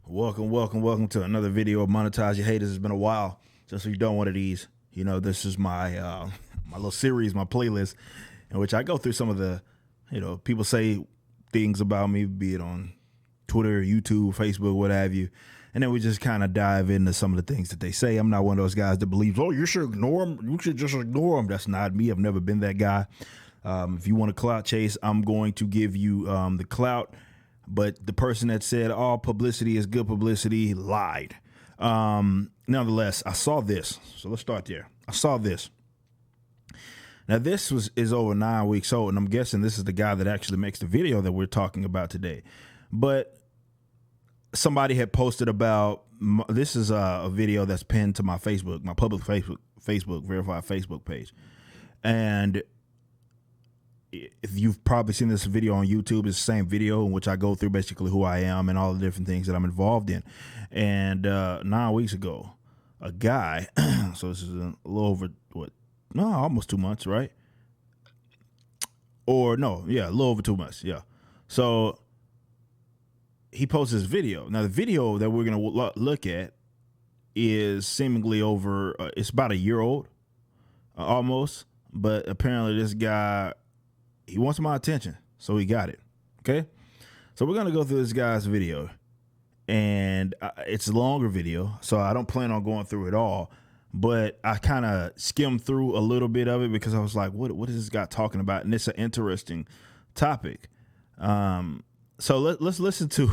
Welcome to another video of Monetize Your Haters. It's been a while just so you've done one of these. You know, this is my my little series, my playlist, in which I go through some of the, people say things about me, be it on Twitter, YouTube, Facebook, what have you. And then we just kind of dive into some of the things that they say. I'm not one of those guys that believes, oh, you should ignore them. You should just ignore them. That's not me. I've never been that guy. If you want a clout chase, I'm going to give you the clout. But the person that said all publicity is good publicity lied. Nonetheless, I saw this. So let's start there. I saw this. Now, this is over 9 weeks old, and I'm guessing this is the guy that actually makes the video that we're talking about today. But somebody had posted about, this is a video that's pinned to my Facebook, my public Facebook verified Facebook page. And if you've probably seen this video on YouTube, it's the same video in which I go through basically who I am and all the different things that I'm involved in. And 9 weeks ago, a guy, so this is a little over, almost 2 months, right? Or no, yeah, a little over 2 months, yeah. So he posts this video. Now, the video that we're going to look at is seemingly over, it's about a year old, almost. But apparently this guy, he wants my attention, so he got it, okay? So we're going to go through this guy's video, and it's a longer video, so I don't plan on going through it all, but I kind of skimmed through a little bit of it because I was like, what is this guy talking about? And it's an interesting topic. So let's listen to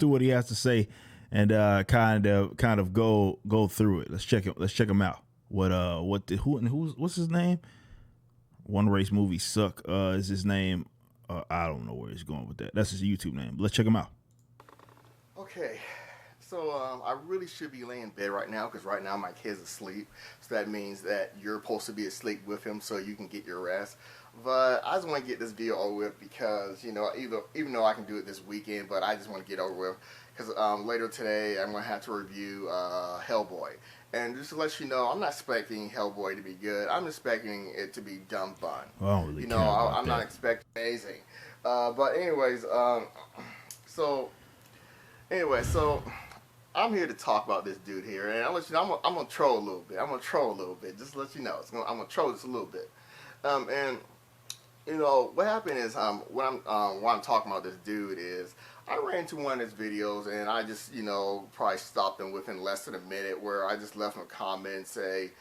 what he has to say and kind of go through it. Let's check him out. What's his name? One Race Movie Suck is his name. I don't know where he's going with that. That's his YouTube name. Let's check him out. Okay, so I really should be laying in bed right now because right now my kid's asleep. So that means that you're supposed to be asleep with him so you can get your rest. But I just want to get this video over with because, even though I can do it this weekend, but I just want to get over with because later today I'm going to have to review Hellboy. And just to let you know, I'm not expecting Hellboy to be good. I'm expecting it to be dumb fun. Well, I don't really care about I'm not expecting amazing. But anyways, so I'm here to talk about this dude here, and I'll let you know, I'm gonna troll a little bit. Just to let you know, I'm gonna troll this a little bit. And what happened is when I'm talking about this dude is I ran into one of his videos and I just probably stopped him within less than a minute where I just left him a comment said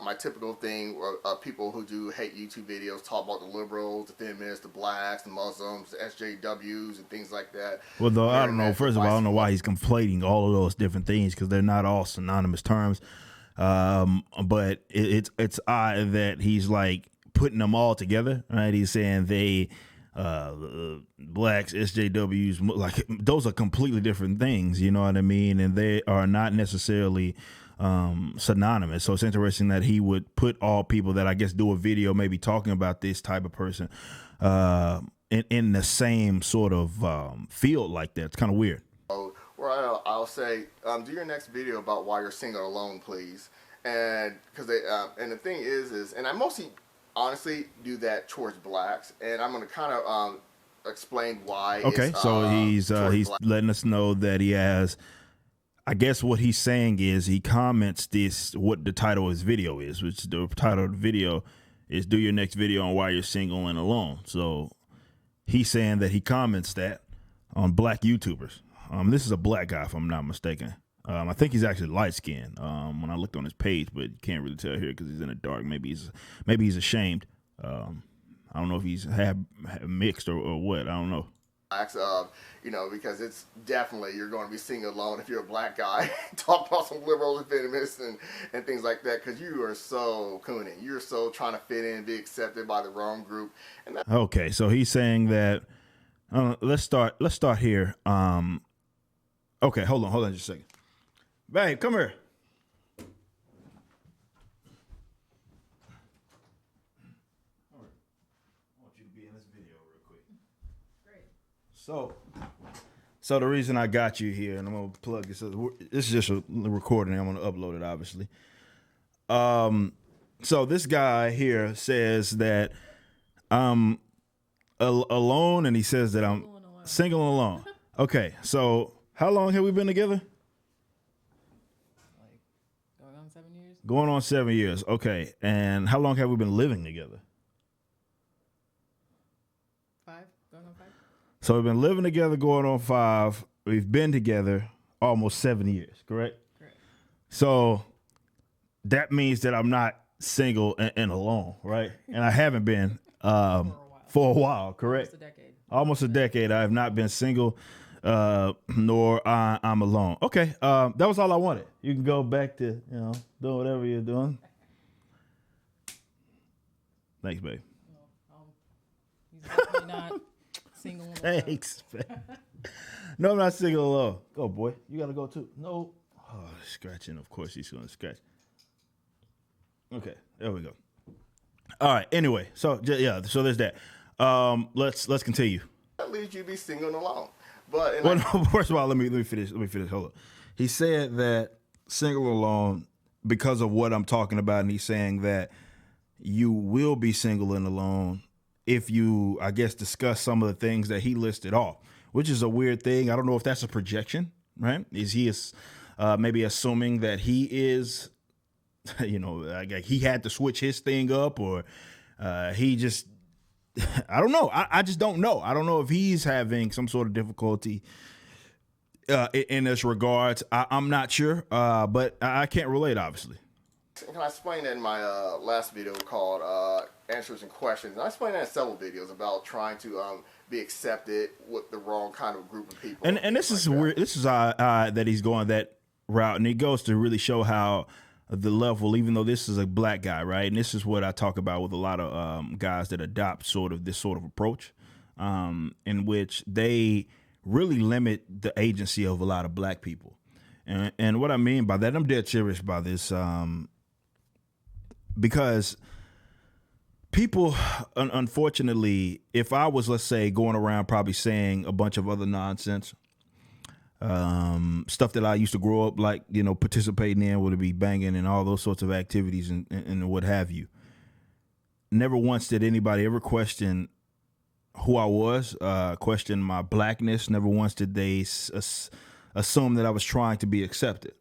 my typical thing people who do hate YouTube videos talk about the liberals, the feminists, the blacks, the Muslims, the SJWs and things like that. Well, though, I don't know. First of all, I don't know why he's conflating all of those different things because they're not all synonymous terms. But it's odd that he's like putting them all together, right? He's saying they blacks, SJWs, like those are completely different things, you know what I mean? And they are not necessarily synonymous. So it's interesting that he would put all people that I guess do a video maybe talking about this type of person in the same sort of field like that. It's kind of weird. Where I'll say, do your next video about why you're single alone, please. And because and the thing is, and I mostly honestly do that towards blacks, and I'm going to kind of explain why. Okay, so he's letting us know that he has, I guess what he's saying is he comments what the title of his video is, which the title of the video is do your next video on why you're single and alone. So he's saying that he comments that on black YouTubers. This is a black guy, if I'm not mistaken. I think he's actually light skinned when I looked on his page, but you can't really tell here because he's in the dark. Maybe he's ashamed. I don't know if he's mixed or what. I don't know. Because it's definitely you're going to be single alone if you're a black guy. Talk about some liberals and feminists and things like that because you are so cooning. You're so trying to fit in and be accepted by the wrong group. And okay, so he's saying that. Let's start here. Okay, hold on just a second. Babe, come here. All right. I want you to be in this video real quick. Great. So the reason I got you here, and I'm gonna plug this. This is just a recording. I'm gonna upload it, obviously. So this guy here says that alone, and he says that I'm single and alone. Okay, so How long have we been together? Like going on 7 years. Going on 7 years. Okay. And how long have we been living together? 5, going on 5. So we've been living together going on 5. We've been together almost 7 years, correct? Correct. So that means that I'm not single and alone, right? And I haven't been for a while, correct? Almost a decade. Almost a decade. I have not been single, nor I'm alone. Okay, that was all I wanted. You can go back to, doing whatever you're doing. Thanks, babe. He's definitely not single. Thanks, babe. No, I'm not single alone. Go, boy. You got to go, too. No. Oh, scratching. Of course he's going to scratch. Okay, there we go. All right, anyway. So, yeah, so there's that. Let's continue. That leads you to be single and alone. But Well, no, first of all, let me finish. Hold up. He said that single alone because of what I'm talking about, and he's saying that you will be single and alone if you, I guess, discuss some of the things that he listed off, which is a weird thing. I don't know if that's a projection, right? Is he maybe assuming that he is, like he had to switch his thing up, or he just. I don't know. I just don't know. I don't know if he's having some sort of difficulty in this regards. I'm not sure, but I can't relate, obviously. Can I explain that in my last video called Answers and Questions? And I explained that in several videos about trying to be accepted with the wrong kind of group of people. And this is weird. This is that he's going that route, and he goes to really show how the level, even though this is a black guy, right? And this is what I talk about with a lot of guys that adopt this sort of approach, in which they really limit the agency of a lot of black people. And what I mean by that, I'm dead serious about this, because people, unfortunately, if I was, let's say, going around probably saying a bunch of other nonsense, stuff that I used to grow up like, participating in, would be banging and all those sorts of activities and what have you. Never once did anybody ever question who I was, question my blackness. Never once did they assume that I was trying to be accepted.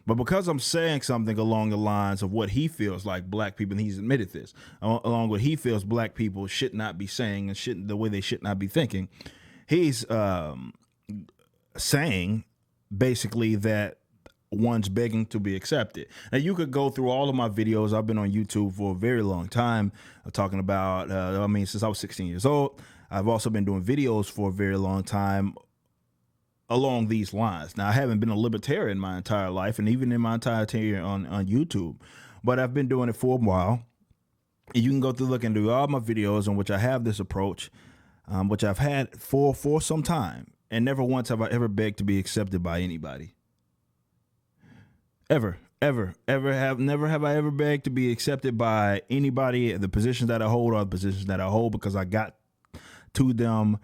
But because I'm saying something along the lines of what he feels like black people, and he's admitted this, along what he feels black people should not be saying and the way they should not be thinking, he's saying basically that one's begging to be accepted. Now, you could go through all of my videos. I've been on YouTube for a very long time, talking about, since I was 16 years old. I've also been doing videos for a very long time along these lines. Now, I haven't been a libertarian my entire life, and even in my entire tenure on YouTube, but I've been doing it for a while. And you can go through, look and do all my videos in which I have this approach, which I've had for some time. And never once have I ever begged to be accepted by anybody. Never have I ever begged to be accepted by anybody. The positions that I hold are the positions that I hold because I got to them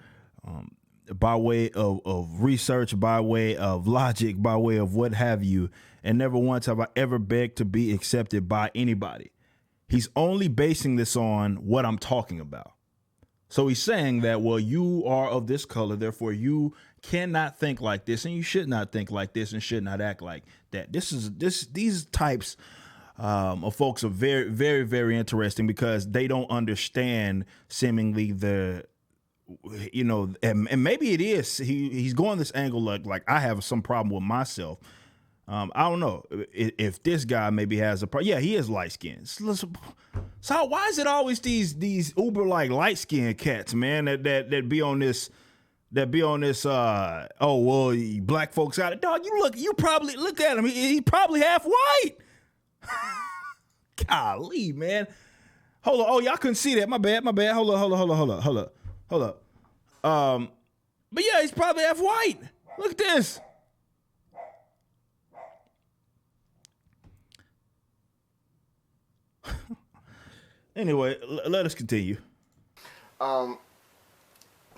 by way of research, by way of logic, by way of what have you. And never once have I ever begged to be accepted by anybody. He's only basing this on what I'm talking about. So he's saying that, well, you are of this color, therefore you cannot think like this, and you should not think like this, and should not act like that. These types of folks are very, very, very interesting because they don't understand seemingly and maybe it is he's going this angle like I have some problem with myself. I don't know if this guy maybe has a problem. Yeah, he is light skinned. So why is it always these uber like light skinned cats, man, that be on this black folks got it. Dog, you probably look at him. He's probably half white. Golly, man. Hold on. Oh, y'all couldn't see that. My bad. Hold up. But yeah, he's probably half white. Look at this. Anyway, let us continue.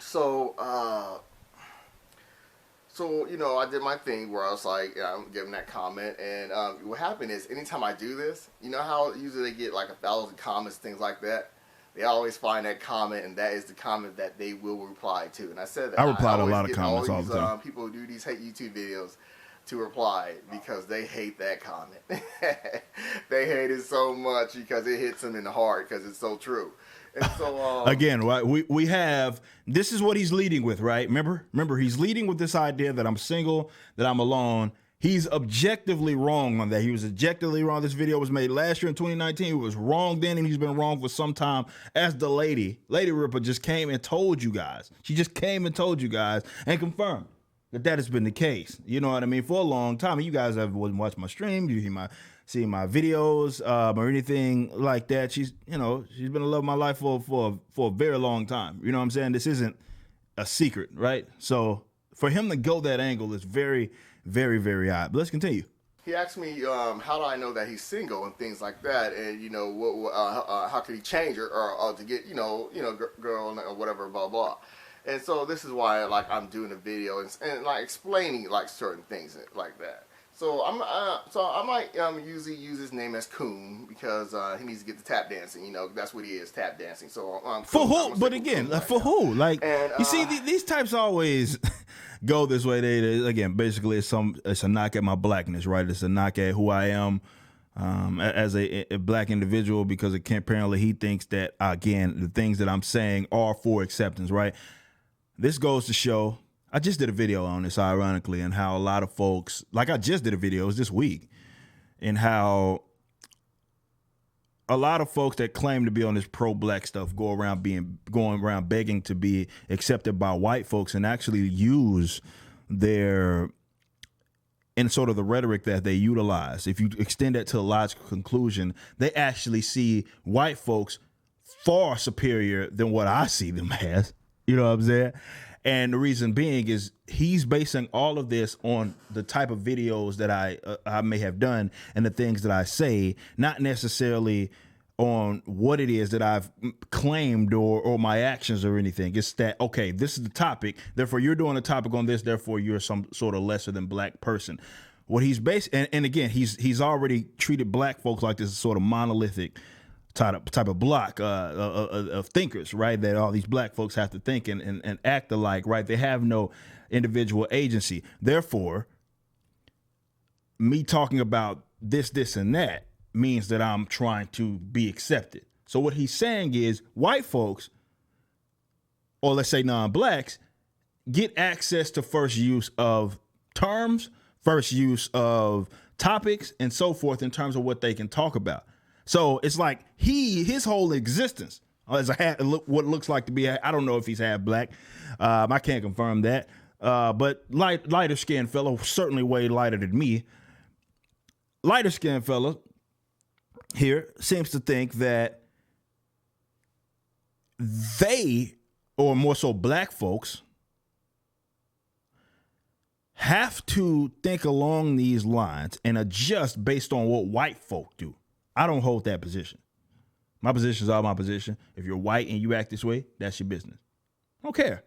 So I did my thing where I was like, I'm giving that comment, and what happened is anytime I do this, you know how usually they get like 1,000 comments, things like that. they always find that comment, and that is the comment that they will reply to. And I said that I reply to a always lot of get comments all the time. People who do these hate YouTube videos to reply because they hate that comment. They hate it so much because it hits them in the heart because it's so true. And so again, right, we have, this is what he's leading with, right? Remember, he's leading with this idea that I'm single, that I'm alone. He's objectively wrong on that. He was objectively wrong. This video was made last year in 2019. He was wrong then, and he's been wrong for some time. As the Lady Rippa just came and told you guys. She just came and told you guys and confirmed that has been the case. You know what I mean? For a long time. And you guys have watched my stream, you see my videos or anything like that. She's been a love of my life for a very long time. You know what I'm saying? This isn't a secret, right? So for him to go that angle is very, very, very odd. But let's continue. he asked me how do I know that he's single and things like that, and how could he change her or to get girl or whatever, blah blah. And so this is why I'm doing a video and explaining certain things like that. So I might usually use his name as Coon because he needs to get the tap dancing. That's what he is, tap dancing. So for who? But again, for who? You see, these types always go this way. They again, basically, it's a knock at my blackness, right? It's a knock at who I am as a black individual because apparently he thinks that again the things that I'm saying are for acceptance, right? This goes to show. I just did a video on this, ironically, and how a lot of folks, I just did a video, it was this week, and how a lot of folks that claim to be on this pro-black stuff going around begging to be accepted by white folks and actually use in sort of the rhetoric that they utilize. If you extend that to a logical conclusion, they actually see white folks far superior than what I see them as. You know what I'm saying? And the reason being is he's basing all of this on the type of videos that I may have done and the things that I say, not necessarily on what it is that I've claimed or my actions or anything. It's that, okay, this is the topic, therefore you're doing a topic on this, therefore you're some sort of lesser than black person. What he's based, and again, he's already treated black folks like this sort of monolithic type of block of thinkers, right? That all these black folks have to think and act alike, right? They have no individual agency. Therefore, me talking about this, and that means that I'm trying to be accepted. So what he's saying is white folks, or let's say non-blacks, get access to first use of terms, first use of topics, and so forth in terms of what they can talk about. So it's like his whole existence as what looks like to be, I don't know if he's half black. I can't confirm that. But lighter skinned fella, certainly way lighter than me. Lighter skinned fella here seems to think that they, or more so black folks, have to think along these lines and adjust based on what white folk do. I don't hold that position. My position is all my position. If you're white and you act this way, that's your business. I don't care.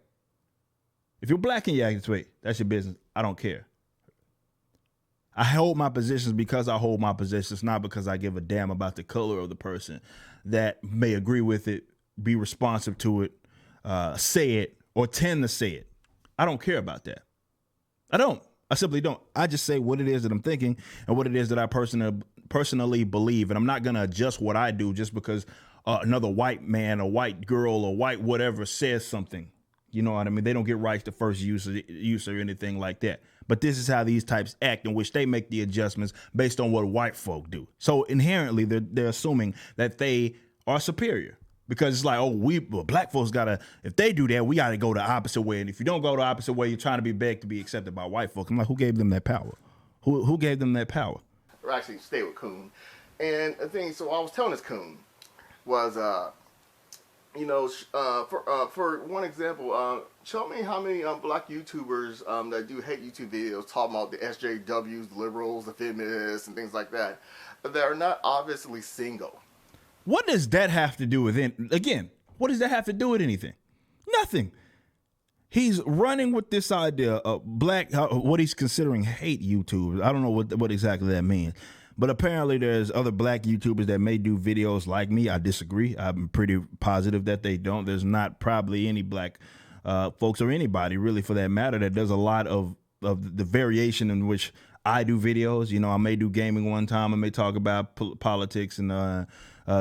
If you're black and you act this way, that's your business. I don't care. I hold my positions because I hold my positions, not because I give a damn about the color of the person that may agree with it, be responsive to it, say it, or tend to say it. I don't care about that. I don't. I simply don't. I just say what it is that I'm thinking and what it is that I personally believe. And I'm not going to adjust what I do just because another white man, a white girl, or white whatever says something. You know what I mean? They don't get rights to first use or anything like that. But this is how these types act, in which they make the adjustments based on what white folk do. So inherently, they're assuming that they are superior. Because it's like, black folks if they do that, we gotta go the opposite way. And if you don't go the opposite way, you're trying to be begged to be accepted by white folks. I'm like, who gave them that power? Who gave them that power? Or actually stay with Coon. And the thing, so I was telling this Coon was, for one example, show me how many black YouTubers that do hate YouTube videos talking about the SJWs, the liberals, the feminists, and things like that are not obviously single. What does that have to do with what does that have to do with anything? Nothing. He's running with this idea of what he's considering hate YouTubers. I don't know what exactly that means. But apparently there's other black YouTubers that may do videos like me. I disagree. I'm pretty positive that they don't. There's not probably any black folks or anybody really for that matter that does a lot of the variation in which I do videos. You know, I may do gaming one time. I may talk about politics and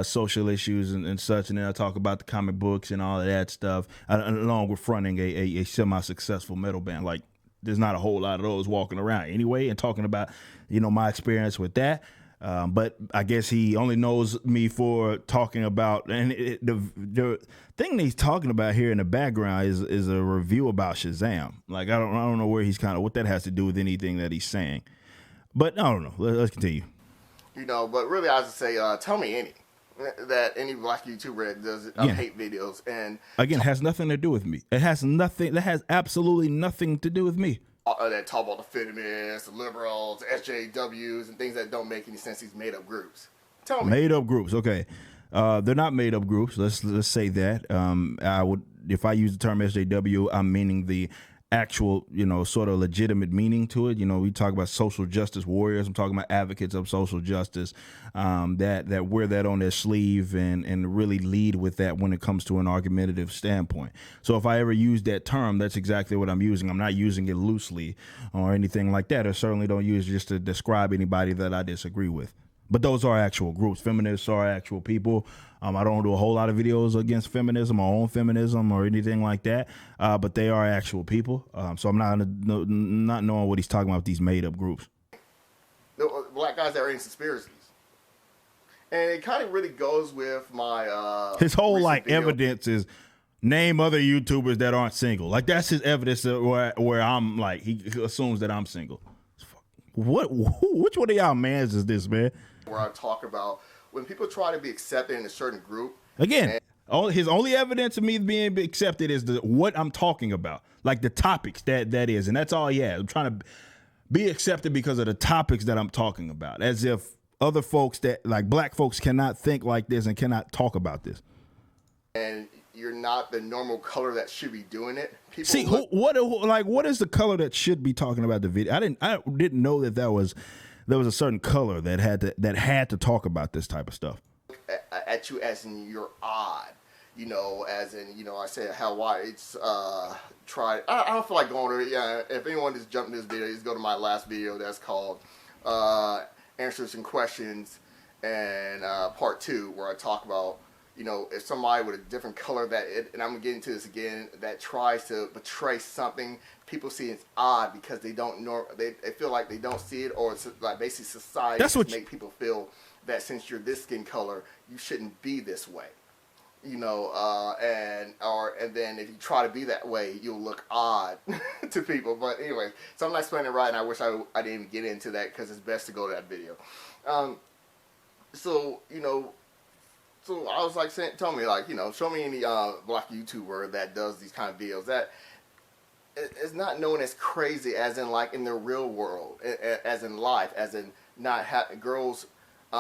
social issues and such, and then I talk about the comic books and all of that stuff, along with fronting a semi-successful metal band. Like, there's not a whole lot of those walking around anyway, and talking about, you know, my experience with that. But I guess he only knows me for talking about, and the thing that he's talking about here in the background is a review about Shazam. Like, I don't know where he's kind of, what that has to do with anything that he's saying. But I don't know. Let's continue. You know, but really, I would say, tell me any black YouTuber that does hate videos, and again, has nothing to do with me. It has nothing. That has absolutely nothing to do with me. That talk about the feminists, the liberals, the SJWs, and things that don't make any sense. These made up groups. Tell me. Made up groups. Okay, they're not made up groups. Let's say that. I would, if I use the term SJW, I'm meaning the actual, you know, sort of legitimate meaning to it. You know, we talk about social justice warriors. I'm talking about advocates of social justice that wear that on their sleeve and really lead with that when it comes to an argumentative standpoint. So if I ever use that term, that's exactly what I'm using. I'm not using it loosely or anything like that. I certainly don't use it just to describe anybody that I disagree with. But those are actual groups. Feminists are actual people. I don't do a whole lot of videos against feminism or on feminism or anything like that. But they are actual people. So I'm not knowing what he's talking about with these made up groups. The black guys that are in conspiracies. And it kind of really goes with my his whole like video. evidence is name other YouTubers that aren't single. Like, that's his evidence where I'm like, he assumes that I'm single. Which one of y'all mans is this, man? Where I talk about when people try to be accepted in a certain group. Again, his only evidence of me being accepted is what I'm talking about, like the topics that is, and that's all he has. I'm trying to be accepted because of the topics that I'm talking about, as if other folks that, like black folks, cannot think like this and cannot talk about this. And you're not the normal color that should be doing it. People see what is the color that should be talking about the video? I didn't know that there was a certain color that had to talk about this type of stuff. At you as in you're odd, you know, as in, you know, I said how why it's tried. I don't feel like going to it. Yeah, if anyone just jumped in this video, just go to my last video that's called Answers and Questions and part 2, where I talk about, you know, if somebody with a different color and I'm gonna get into this again, that tries to portray something, people see it's odd because they don't know, they feel like they don't see it, or it's like basically society make people feel that since you're this skin color, you shouldn't be this way, you know, and then if you try to be that way, you'll look odd to people. But anyway, so I'm not explaining it right, and I wish I didn't even get into that because it's best to go to that video. So, you know. So I was like, tell me, like, you know, show me any black YouTuber that does these kind of videos that is not known as crazy as in like in the real world, as in life, as in not girls.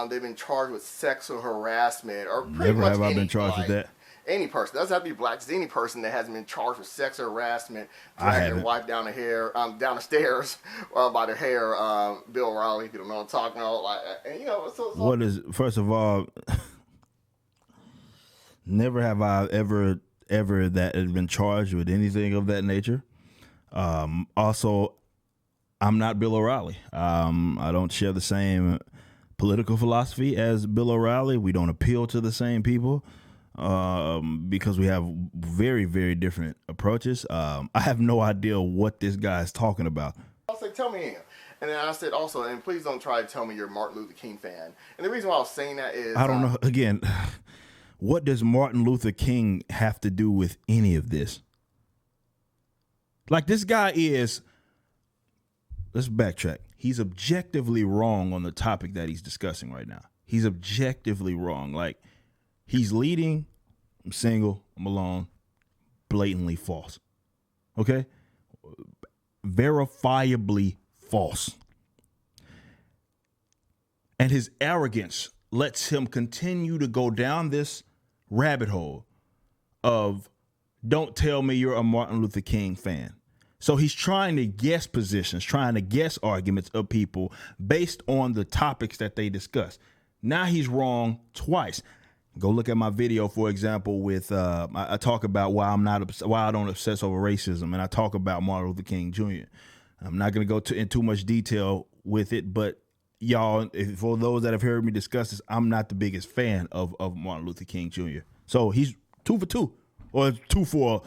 They've been charged with sexual harassment or pretty Never much have I been charged with that. Any person, doesn't have to be black. It's any person that hasn't been charged with sexual harassment, dragging their wife down the stairs by their hair. Bill O'Reilly, if you don't know what I'm talking about, like, and you know, what is, first of all. Never have I ever that has been charged with anything of that nature. Also, I'm not Bill O'Reilly. I don't share the same political philosophy as Bill O'Reilly. We don't appeal to the same people because we have very, very different approaches. I have no idea what this guy is talking about. I was like, tell me. And then I said also, and please don't try to tell me you're a Martin Luther King fan. And the reason why I was saying that is... I don't know. Again... What does Martin Luther King have to do with any of this? Like, this guy is, let's backtrack. He's objectively wrong on the topic that he's discussing right now. He's objectively wrong. Like, he's leading, I'm single, I'm alone, blatantly false. Okay? Verifiably false. And his arrogance lets him continue to go down this rabbit hole of don't tell me you're a Martin Luther King fan. So he's trying to guess positions, trying to guess arguments of people based on the topics that they discuss. Now he's wrong twice. Go look at my video, for example, with I talk about why I don't obsess over racism, and I talk about Martin Luther King Jr. I'm not going to go in too much detail with it, but y'all, for those that have heard me discuss this, I'm not the biggest fan of Martin Luther King Jr. So he's 2 for 2, or 2 for,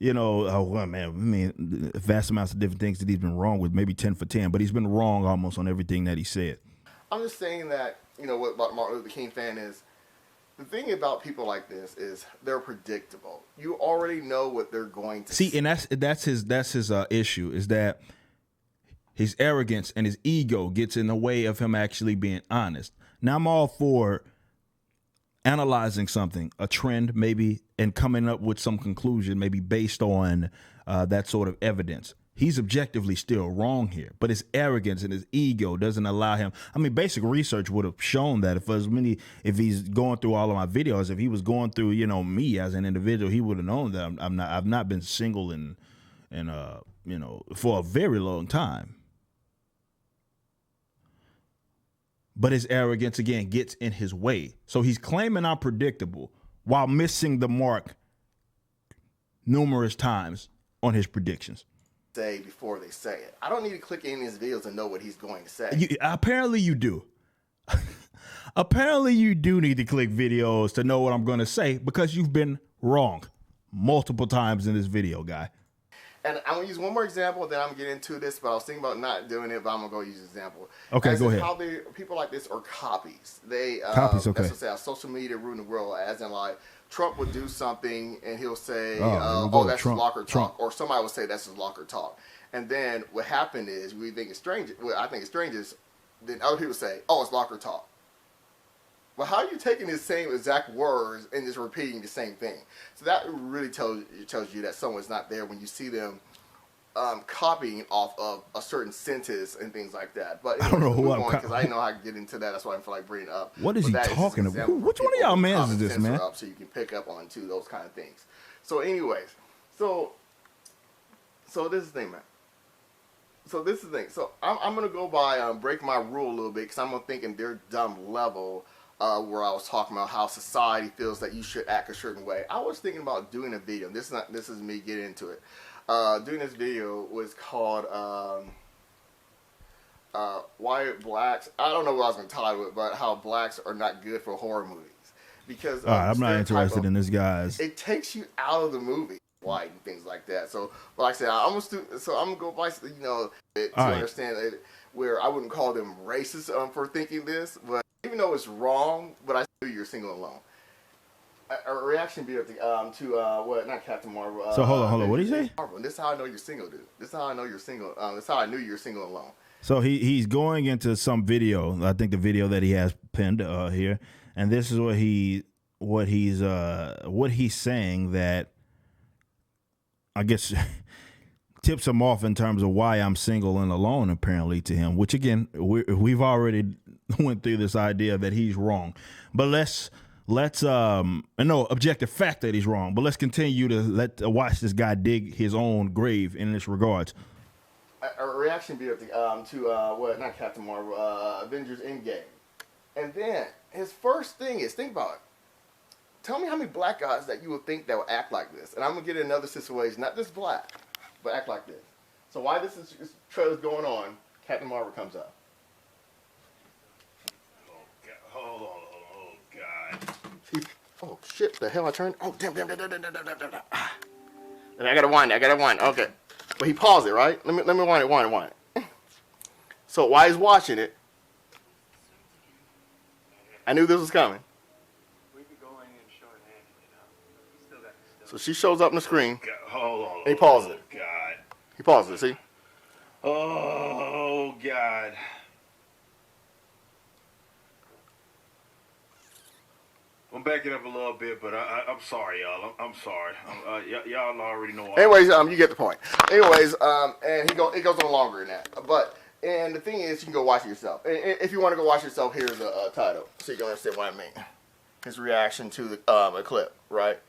well, man, I mean, vast amounts of different things that he's been wrong with, maybe 10 for 10, but he's been wrong almost on everything that he said. I'm just saying that, what Martin Luther King fan is, the thing about people like this is they're predictable. You already know what they're going to see, and that's his issue, is that his arrogance and his ego gets in the way of him actually being honest. Now, I'm all for analyzing something, a trend maybe, and coming up with some conclusion maybe based on that sort of evidence. He's objectively still wrong here, but his arrogance and his ego doesn't allow him. I mean, basic research would have shown that if he's going through all of my videos, if he was going through, me as an individual, he would have known that I've not been single in for a very long time. But his arrogance, again, gets in his way. So he's claiming I'm predictable while missing the mark numerous times on his predictions. Say before they say it. I don't need to click any of his videos and know what he's going to say. Apparently you do. Apparently you do need to click videos to know what I'm going to say, because you've been wrong multiple times in this video, guy. And I'm going to use one more example, then I'm going to get into this, but I was thinking about not doing it, but I'm going to go use an example. Okay, go ahead. How people like this are copies. They, copies, okay. That's what I say, social media ruin the world, as in like, Trump would do something and he'll say, that's Trump, locker talk. Or somebody would say that's his locker talk. And then what happened is we think it's strange. Well, I think it's strange is then other people say, oh, it's locker talk. Well, how are you taking the same exact words and just repeating the same thing? So that really tells you that someone's not there when you see them copying off of a certain sentence and things like that. But I don't know who I'm because I know how to get into that. That's why I feel like bringing it up. What is he talking about? Which one of y'all mans is this, man? So you can pick up on those kind of things. So, anyways, so this is the thing, man. So this is the thing. So I'm gonna go by break my rule a little bit because I'm gonna think in their dumb level. Where I was talking about how society feels that you should act a certain way. I was thinking about doing a video. This is me getting into it. Doing this video was called Why Blacks. I don't know what I was going to title it, but how blacks are not good for horror movies. Because I'm not interested in this, guys. It takes you out of the movie, white and things like that. So, like I said, I'm gonna go by to understand it, where I wouldn't call them racist for thinking this, but even though it's wrong, but I knew you're single alone. A reaction video to not Captain Marvel. So hold on. What did he say? Marvel. And this is how I know you're single, dude. This is how I know you're single. This is how I knew you're single alone. So he's going into some video. I think the video that he has pinned here, and this is what he's saying that I guess tips him off in terms of why I'm single and alone. Apparently to him, which again we've already went through this idea that he's wrong, but let's objective fact that he's wrong, but let's continue to watch this guy dig his own grave in this regards. A reaction video to not Captain Marvel, Avengers Endgame, and then his first thing is, think about it. Tell me how many black guys that you would think that would act like this, and I'm gonna get in another situation, not just black, but act like this. So while this trailer's going on, Captain Marvel comes up. Hold on. Oh, God. Oh, shit. The hell I turned? Oh, damn. I gotta wind it. Okay. But he paused it, right? Let me wind it. So while he's watching it, I knew this was coming. So she shows up on the screen. Hold on. And he paused it. God. He paused it, see? Oh, God. I'm backing up a little bit, but I'm sorry, y'all. I'm sorry. Y'all already know. Anyways, you get the point. Anyways, and it goes on longer than that. And the thing is, you can go watch it yourself. And if you want to go watch it yourself, here's the title, so you can understand what I mean. His reaction to the clip, right?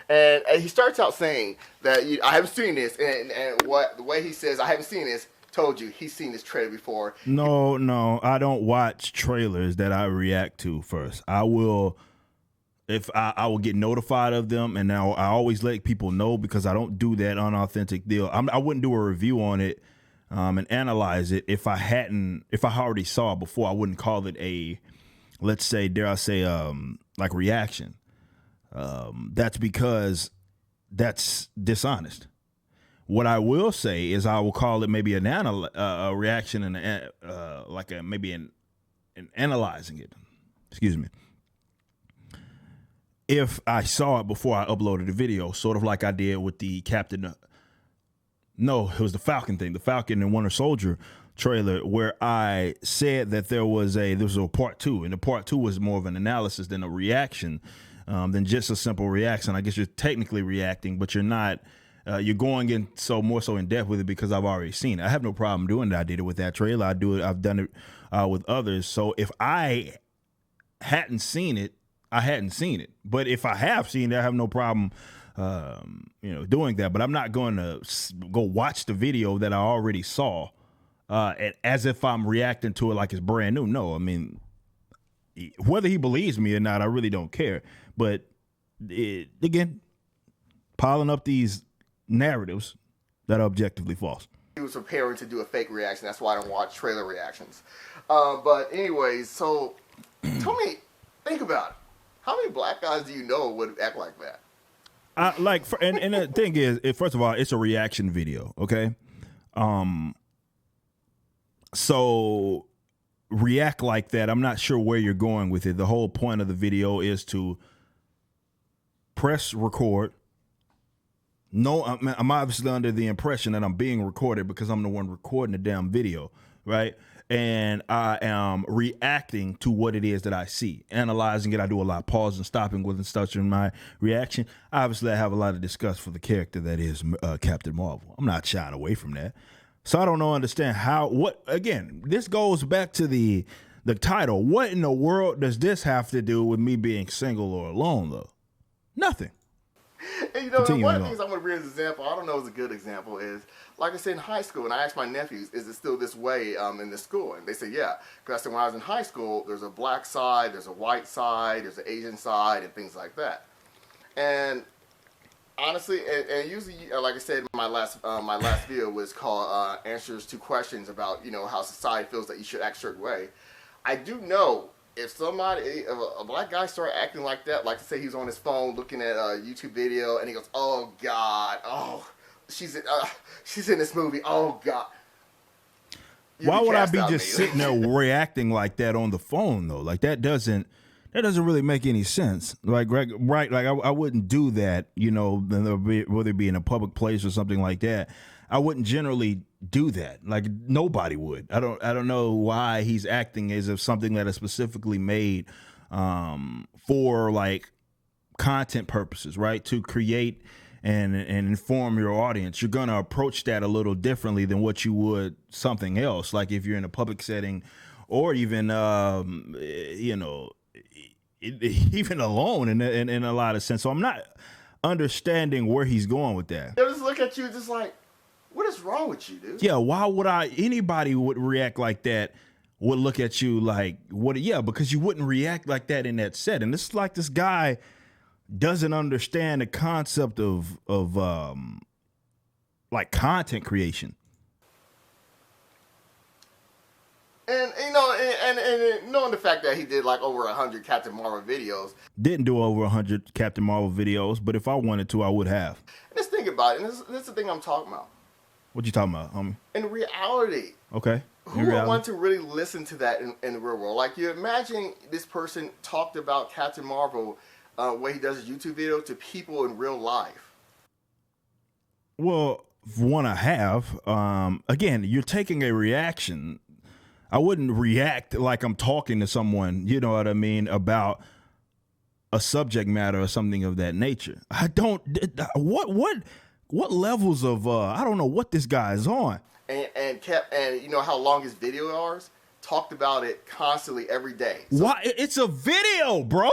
And he starts out saying that I haven't seen this, and what the way he says I haven't seen this, told you he's seen this trailer before. No, I don't watch trailers that I react to first. I will, if I will get notified of them, and now I always let people know because I don't do that unauthentic deal. I wouldn't do a review on it and analyze it if I already saw it before. I wouldn't call it a, let's say, dare I say, like reaction. That's because that's dishonest. What I will say is I will call it maybe a reaction and maybe an analyzing it. Excuse me. If I saw it before I uploaded the video, sort of like I did with the it was the Falcon thing, the Falcon and Winter Soldier trailer, where I said that there was a part 2, and the part 2 was more of an analysis than a reaction. Than just a simple reaction. I guess you're technically reacting, but you're not. You're going in more so in depth with it because I've already seen it. I have no problem doing it. I did it with that trailer. I've done it with others. So if I hadn't seen it, I hadn't seen it. But if I have seen it, I have no problem, doing that. But I'm not going to go watch the video that I already saw, as if I'm reacting to it like it's brand new. No, I mean, whether he believes me or not, I really don't care. But again, piling up these narratives that are objectively false. He was preparing to do a fake reaction. That's why I don't watch trailer reactions. But anyways, so tell me, think about it. How many black guys do you know would act like that? And the thing is, first of all, it's a reaction video, okay? So react like that. I'm not sure where you're going with it. The whole point of the video is to press record. No, I'm obviously under the impression that I'm being recorded because I'm the one recording the damn video, right? And I am reacting to what it is that I see, analyzing it. I do a lot of pausing, stopping with such in my reaction. Obviously, I have a lot of disgust for the character that is Captain Marvel. I'm not shying away from that. So I don't understand again, this goes back to the title. What in the world does this have to do with me being single or alone, though? Nothing. And one of the things I'm going to bring as an example, I don't know if it's a good example, is, like I said, in high school, and I asked my nephews, is it still this way in the school? And they said, yeah. Because I said, when I was in high school, there's a black side, there's a white side, there's an Asian side, and things like that. And honestly, and usually, like I said, my last video was called Answers to Questions about, how society feels that you should act a certain way. I do know if a black guy started acting like that, like to say he's on his phone looking at a YouTube video and he goes, oh God, oh, she's in this movie, oh God. Why would I be just sitting there reacting like that on the phone though? Like that doesn't really make any sense. Like, right? Like I wouldn't do that, whether it be in a public place or something like that. I wouldn't generally do that. Like nobody would. I don't know why he's acting as if something that is specifically made for like content purposes, right? To create and inform your audience. You're gonna approach that a little differently than what you would something else. Like if you're in a public setting, or even even alone in a lot of sense. So I'm not understanding where he's going with that. They'll just look at you just like, what is wrong with you, dude? Yeah, why would anybody would react like that, would look at you like, what? Yeah, because you wouldn't react like that in that setting. It's like this guy doesn't understand the concept of like content creation. And and knowing the fact that he did like over 100 Captain Marvel videos. Didn't do over 100 Captain Marvel videos, but if I wanted to, I would have. Just think about it. And this is the thing I'm talking about. What you talking about, homie? In reality. Okay. Who would want to really listen to that in the real world? Like, you imagine this person talked about Captain Marvel, when he does his YouTube video, to people in real life. Well, one I have. Again, you're taking a reaction. I wouldn't react like I'm talking to someone, you know what I mean, about a subject matter or something of that nature. I don't. What levels of I don't know what this guy is on. And you know how long his video are? talked about it constantly every day. So, Why? It's a video, bro.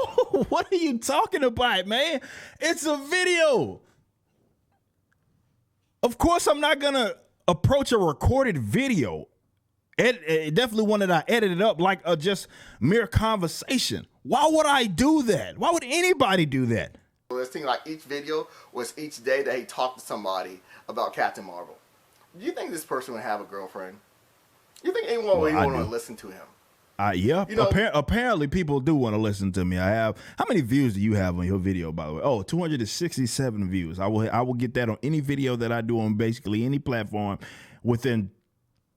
What are you talking about, man? It's a video. Of course, I'm not going to approach a recorded video. Definitely one that I edited up like a just mere conversation. Why would I do that? Why would anybody do that? it seemed like each video was each day that he talked to somebody about Captain Marvel. Do you think this person would have a girlfriend? You think anyone would even want to listen to him? Yeah. Apparently people do want to listen to me. How many views do you have on your video, by the way? Oh, 267 views. I will get that on any video that I do on basically any platform within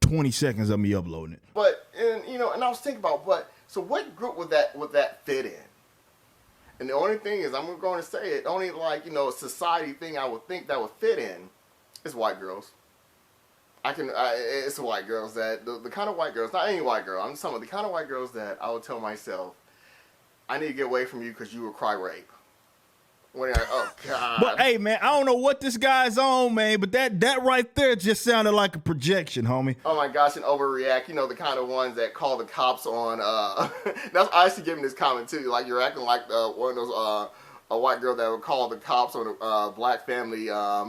20 seconds of me uploading it. But and I was thinking about what group would that fit in? And the only thing is, I'm going to say it, only society thing I would think that would fit in is white girls. It's white girls that the kind of white girls, not any white girl. I'm just talking about the kind of white girls that I would tell myself, I need to get away from you because you will cry rape. When you're like, oh God. But hey, man, I don't know what this guy's on, man, but that right there just sounded like a projection, homie. Oh my gosh, and overreact. The kind of ones that call the cops on. I used to give him this comment too. Like, you're acting like one of those a white girl that would call the cops on a black family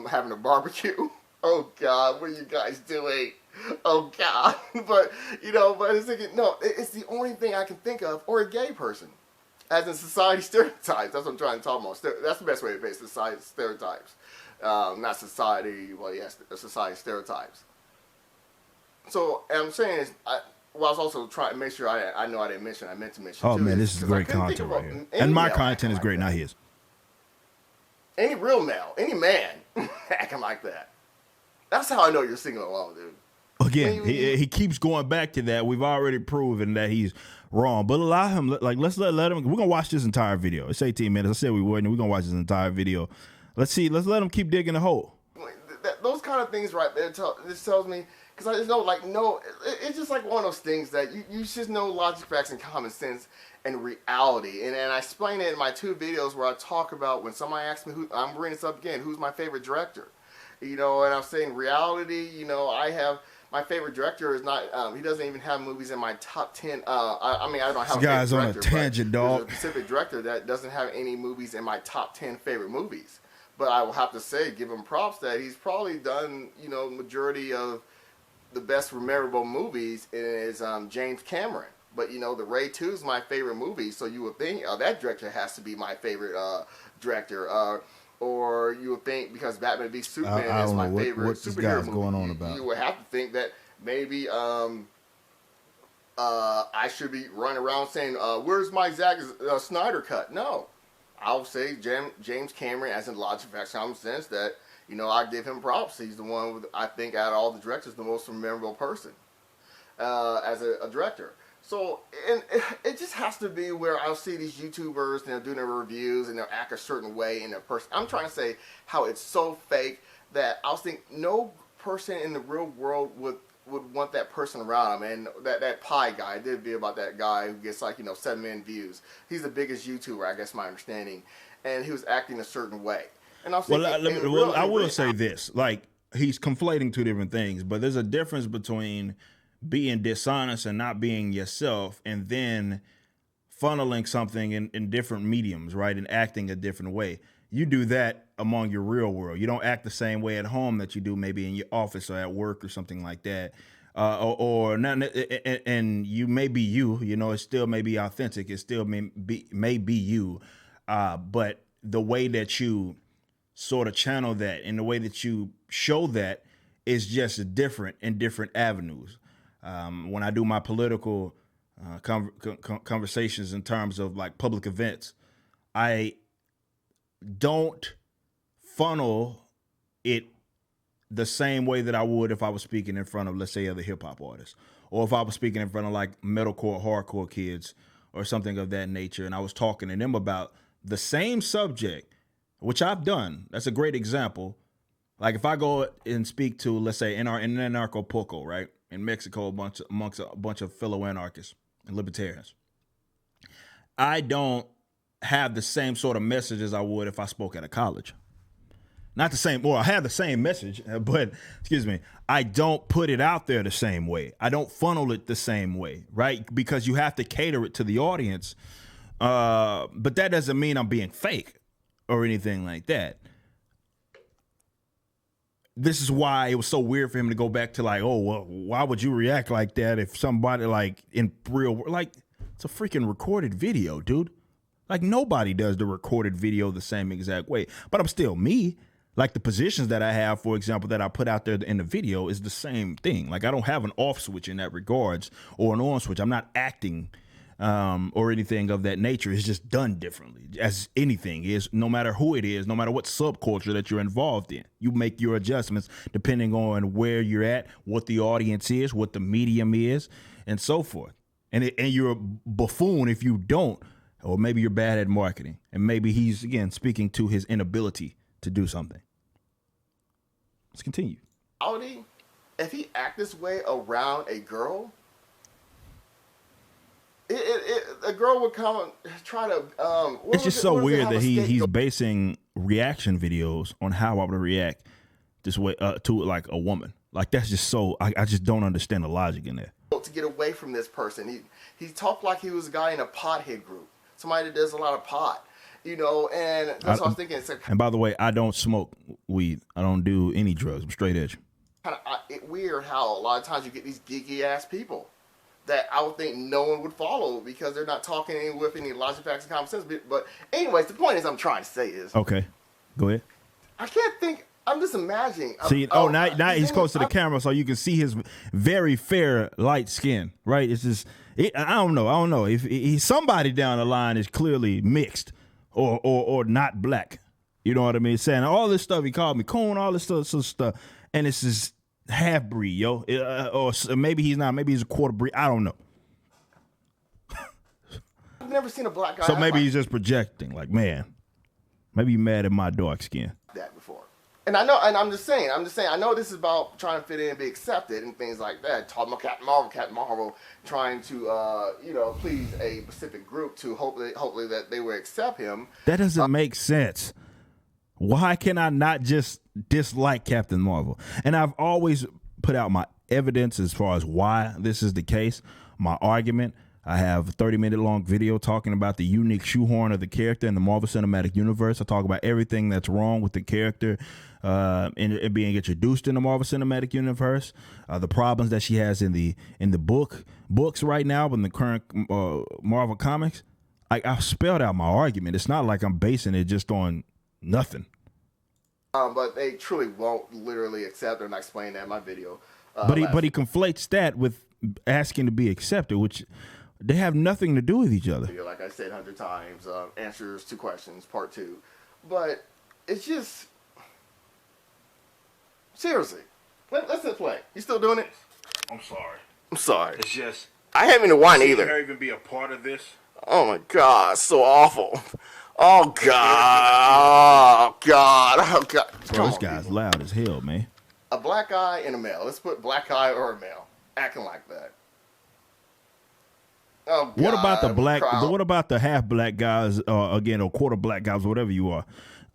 having a barbecue. Oh God, what are you guys doing? Oh God, but it's thinking, no, it's the only thing I can think of, or a gay person, as in society stereotypes. That's what I'm trying to talk about. That's the best way to face society stereotypes, not society. Well, yes, society stereotypes. So, and I'm saying is, I was also trying to make sure I know I didn't mention. I meant to mention. Oh too, man, this is great content right here, and my content is great, not his. Any real male, any man acting like that. That's how I know you're singing along, dude. Again, he keeps going back to that. We've already proven that he's wrong, but allow him. Like, let's let him. We're gonna watch this entire video. It's 18 minutes. I said we wouldn't. We're gonna watch this entire video. Let's see. Let's let him keep digging the hole. Those kind of things right there. This tells me, because I just know, it's just like one of those things that you should know logic, facts, and common sense and reality. And I explain it in my 2 videos where I talk about when somebody asks me I'm bringing this up again. Who's my favorite director? And I'm saying reality, I have, my favorite director is not, he doesn't even have movies in my top 10. I don't have this guy's on a tangent, dog. There's a specific director that doesn't have any movies in my top 10 favorite movies. But I will have to say, give him props that he's probably done, majority of the best memorable movies is James Cameron. But, The Raid 2 is my favorite movie, so you would think that director has to be my favorite director. Or you would think, because Batman v Superman is my favorite superhero movie, going on about. You would have to think that maybe I should be running around saying, where's my Zack Snyder cut? No. I'll say James Cameron, as in logic, facts, common sense, that, I give him props. He's the one, I think, out of all the directors, the most memorable person as a director. So, and it just has to be where I'll see these YouTubers, and they're doing their reviews, and they'll act a certain way in their person. I'm trying to say how it's so fake that I was thinking no person in the real world would want that person around him. And that Pie guy, I did a video about that guy who gets 7 million views. He's the biggest YouTuber, I guess my understanding. And he was acting a certain way. And I was thinking, I will say this, he's conflating 2 different things, but there's a difference between being dishonest and not being yourself, and then funneling something in different mediums, right? And acting a different way. You do that among your real world. You don't act the same way at home that you do maybe in your office or at work or something like that. Or not, and you may be you, it still may be authentic. It still may be you. But the way that you sort of channel that and the way that you show that is just different in different avenues. When I do my political conversations in terms of public events, I don't funnel it the same way that I would if I was speaking in front of, let's say, other hip hop artists, or if I was speaking in front of metalcore, hardcore kids or something of that nature. And I was talking to them about the same subject, which I've done. That's a great example. Like if I go and speak to, let's say, in Anarchapulco, right? In Mexico, amongst a bunch of fellow anarchists and libertarians, I don't have the same sort of message as I would if I spoke at a college. Not the same, or I have the same message, but excuse me, I don't put it out there the same way. I don't funnel it the same way, right? Because you have to cater it to the audience. But that doesn't mean I'm being fake or anything like that. This is why it was so weird for him to go back to like, oh, well, why would you react like that if somebody like in real, like it's a freaking recorded video, dude. Like nobody does the recorded video the same exact way, but I'm still me. Like the positions that I have, for example, that I put out there in the video is the same thing. Like I don't have an off switch in that regards or an on switch. I'm not acting or anything of that nature. It's just done differently, as anything is, no matter who it is, no matter what subculture that you're involved in. You make your adjustments depending on where you're at, what the audience is, what the medium is, and so forth. And you're a buffoon if you don't, or maybe you're bad at marketing. And maybe he's, again, speaking to his inability to do something. Let's continue. Audi, if he act this way around a girl, a girl would come and try to. It's just so weird that he's basing reaction videos on how I would react this way to like a woman. Like that's just so. I just don't understand the logic in that. To get away from this person, he talked like he was a guy in a pothead group, somebody that does a lot of pot. You know, and that's what I was thinking. It's like, and by the way, I don't smoke weed. I don't do any drugs. I'm straight edge. It's weird how a lot of times you get these geeky ass people that I would think no one would follow because they're not talking with any logic, facts, and common sense. But anyways, the point is I'm trying to say is okay. Go ahead. I can't think. I'm just imagining. See, now he's close to the camera, so you can see his very fair light skin. Right? It's just I don't know. If somebody down the line is clearly mixed. Or not black, you know what I mean? Saying all this stuff, he called me coon, all this stuff, and it's just half breed, yo. Or maybe he's not. Maybe he's a quarter breed. I don't know. I've never seen a black guy. So maybe he's just projecting. Like, man, maybe you're mad at my dark skin. That before, and I know, and I'm just saying. I know this is about trying to fit in and be accepted and things like that. Talking about Captain Marvel, trying to please a specific group to hopefully that they will accept him. That doesn't make sense. Why can I not just dislike Captain Marvel? And I've always put out my evidence as far as why this is the case. My argument. I have a 30-minute long video talking about the unique shoehorn of the character in the Marvel Cinematic Universe. I talk about everything that's wrong with the character and being introduced in the Marvel Cinematic Universe, the problems that she has in the books right now in the current Marvel comics. I've spelled out my argument. It's not like I'm basing it just on nothing. But they truly won't literally accept or not explain that in my video. But he conflates that with asking to be accepted, which they have nothing to do with each other. Like I said 100 times, answers to questions, part 2. But it's just seriously. Let's hit play. You still doing it? I'm sorry. I'm sorry. It's just I haven't even won either. Can't even be a part of this. Oh my God, so awful. Oh God. Oh God. Oh God. Bro, this guy's loud as hell, man. A black guy and a male. Let's put black guy or a male acting like that. Oh God. What about the black? What about the half black guys? Again, or quarter black guys, whatever you are,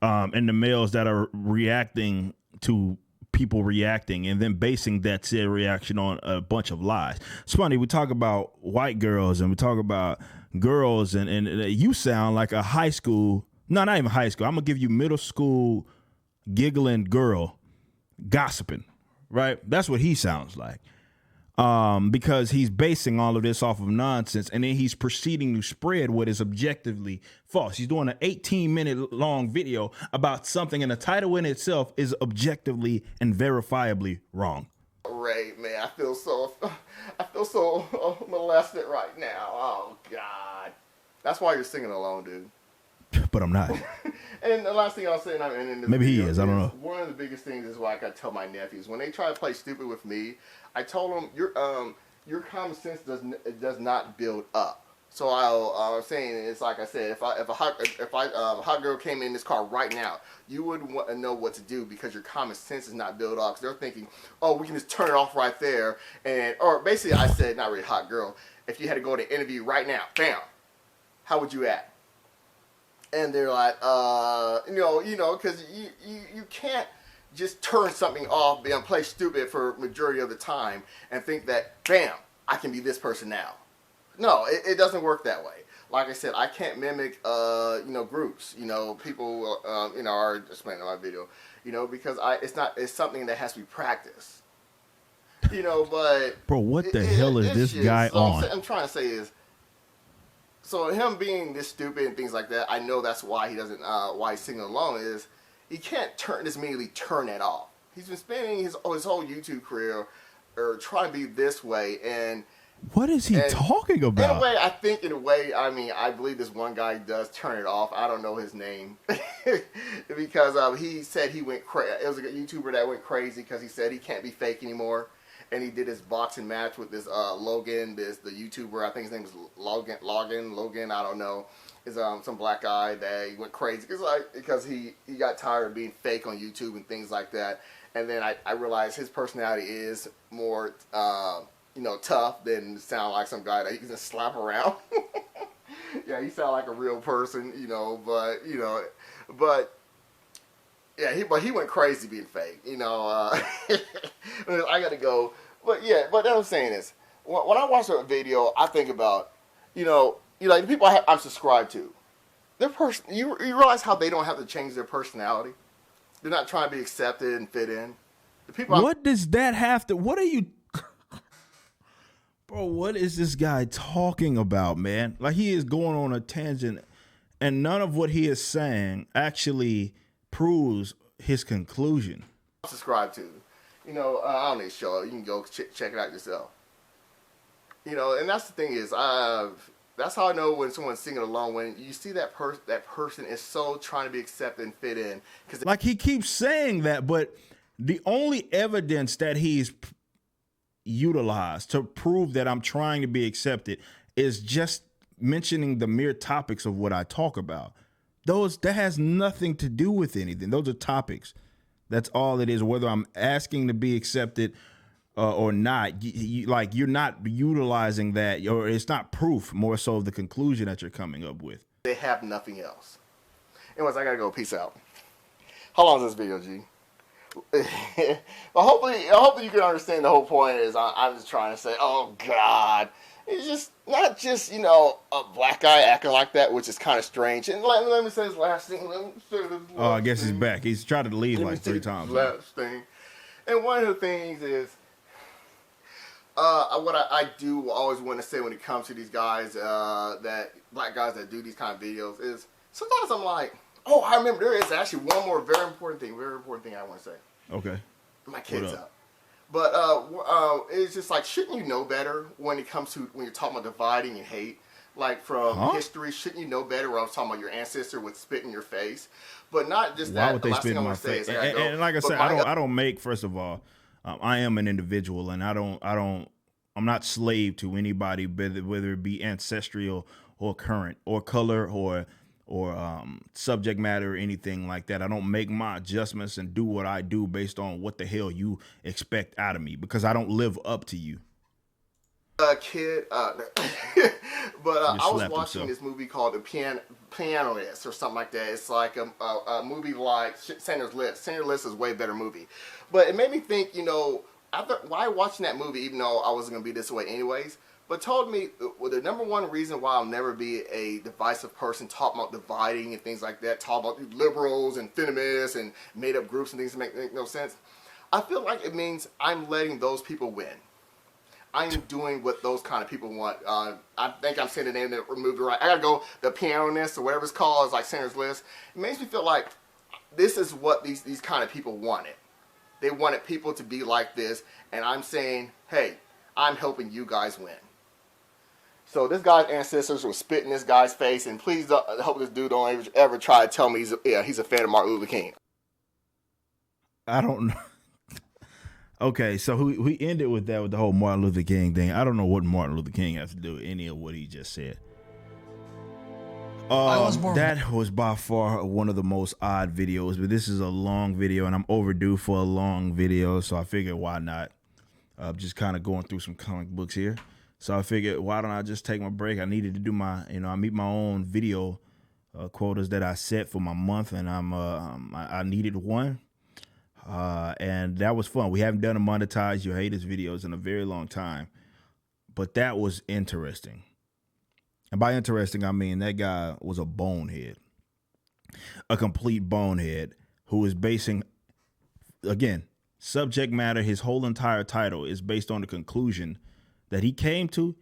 and the males that are reacting to people reacting and then basing that said reaction on a bunch of lies. It's funny, we talk about white girls and we talk about girls and you sound like a high school, no, not even high school. I'm gonna give you middle school giggling girl gossiping, right? That's what he sounds like. Because he's basing all of this off of nonsense, and then he's proceeding to spread what is objectively false. He's doing an 18-minute long video about something, and the title in itself is objectively and verifiably wrong. Ray, man, I feel so molested right now. Oh God, that's why you're singing alone, dude. But I'm not. And the last thing I'll say, maybe he is. I don't know. One of the biggest things is why I gotta tell my nephews when they try to play stupid with me. I told them your common sense does not build up. So I'm saying it's like I said, if a hot girl came in this car right now, you wouldn't want to know what to do because your common sense is not built up. Because they're thinking, oh, we can just turn it off right there, or basically I said not really hot girl. If you had to go to an interview right now, bam, how would you act? and they're like, because you can't just turn something off and play stupid for majority of the time and think that, bam, I can be this person now. No, it doesn't work that way. Like I said, I can't mimic, groups. People, are explaining in my video, because it's something that has to be practiced. But Bro, what the hell is this guy on? I'm trying to say is, so him being this stupid and things like that, I know that's why he doesn't, why he's singing along is, he can't immediately turn that off. He's been spending his whole YouTube career, or trying to be this way, and what is he talking about? In a way, I believe this one guy does turn it off. I don't know his name. Because he said he went crazy. It was a YouTuber that went crazy because he said he can't be fake anymore. And he did his boxing match with this Logan, the YouTuber. I think his name is Logan, I don't know. Is some black guy that he went crazy because he got tired of being fake on YouTube and things like that. And then I realized his personality is more tough than sound like some guy that you can just slap around. Yeah, he sound like a real person, but yeah, he went crazy being fake, I gotta go, but yeah, but what I'm saying is, when I watch a video, I think about, the people I'm subscribed to, their you realize how they don't have to change their personality. They're not trying to be accepted and fit in. The people. What does that have to? What are you? Bro, what is this guy talking about, man? Like, he is going on a tangent, and none of what he is saying actually proves his conclusion. Subscribe to, I don't need to show it. You can go check it out yourself. And that's the thing is, that's how I know when someone's singing along, when you see that person is so trying to be accepted and fit in. Like, he keeps saying that, but the only evidence that he's utilized to prove that I'm trying to be accepted is just mentioning the mere topics of what I talk about. That has nothing to do with anything. Those are topics. That's all it is. Whether I'm asking to be accepted or not, you're not utilizing that, or it's not proof, more so of the conclusion that you're coming up with. They have nothing else. Anyways, I gotta go. Peace out. How long is this video, G? Well, hopefully you can understand the whole point is I'm just trying to say, oh God, it's just not just a black guy acting like that, which is kind of strange. And let me say this last thing. I guess he's back. He's tried to leave like 3 times. Last thing, and one of the things is what I do always want to say when it comes to these guys, that black guys that do these kind of videos, is sometimes I'm like, oh, I remember there is actually one more very important thing I want to say. Okay. My kid's up. But it's just like, shouldn't you know better when it comes to, when you're talking about dividing and hate? Like, from history, shouldn't you know better where I was talking about your ancestor would spit in your face? But not just that. Why would they spit in my face? And like I said, I don't make, first of all, I am an individual, and I'm not slave to anybody, whether it be ancestral or current or color or subject matter or anything like that. I don't make my adjustments and do what I do based on what the hell you expect out of me, because I don't live up to you. Kid, but I was watching this movie called The Pianist or something like that. It's like a movie like Sander's List. Sander's List is a way better movie. But it made me think, why watching that movie, even though I wasn't going to be this way anyways, but told me, well, the number one reason why I'll never be a divisive person, talking about dividing and things like that, talk about liberals and feminists and made up groups and things that make no sense. I feel like it means I'm letting those people win. I'm doing what those kind of people want. I think I'm saying the name that removed it right. I gotta go, The Pianist or whatever it's called, is like Sander's List. It makes me feel like this is what these kind of people wanted. They wanted people to be like this, and I'm saying, hey, I'm helping you guys win. So this guy's ancestors were spitting in this guy's face, and please hope this dude don't ever try to tell me he's a fan of Martin Luther King. I don't know. Okay, so we ended with that, with the whole Martin Luther King thing. I don't know what Martin Luther King has to do with any of what he just said. That was by far one of the most odd videos, but this is a long video, and I'm overdue for a long video, so I figured why not? Just kind of going through some comic books here. So I figured, why don't I just take my break? I needed to do my, I meet my own video quotas that I set for my month, and I needed one. And that was fun. We haven't done a monetize your haters videos in a very long time, but that was interesting. And by interesting, I mean that guy was a bonehead, a complete bonehead who is basing, again, subject matter. His whole entire title is based on the conclusion that he came to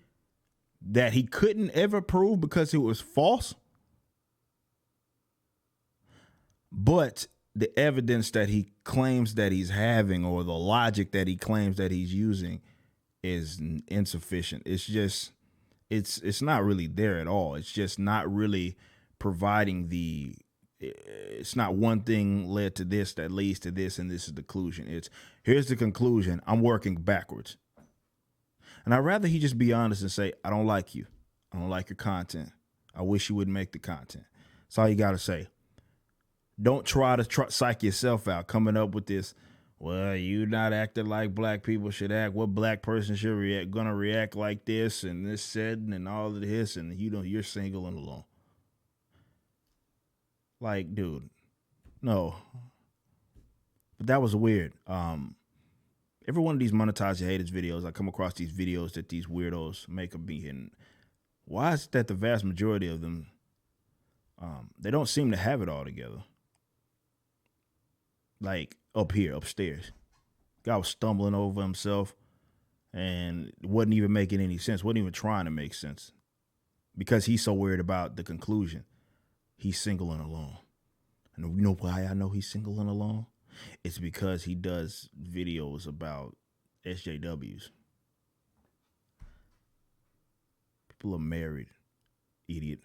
that he couldn't ever prove because it was false. But the evidence that he claims that he's having, or the logic that he claims that he's using, is insufficient. It's just, it's not really there at all. It's just not really providing it's not one thing led to this that leads to this, and this is the conclusion. It's, here's the conclusion. I'm working backwards. And I'd rather he just be honest and say, I don't like you. I don't like your content. I wish you wouldn't make the content. That's all you got to say. Don't try to psych yourself out coming up with this, well, you not acting like black people should act. What black person should gonna react like this and this setting and all of this, and you're single and alone. Like, dude, no. But that was weird. Every one of these monetize your haters videos, I come across these videos that these weirdos make of me, and why is it that the vast majority of them, they don't seem to have it all together? Like up here, upstairs. Guy was stumbling over himself and wasn't even making any sense, wasn't even trying to make sense because he's so worried about the conclusion. He's single and alone. And you know why I know he's single and alone? It's because he does videos about SJWs. People are married, idiot.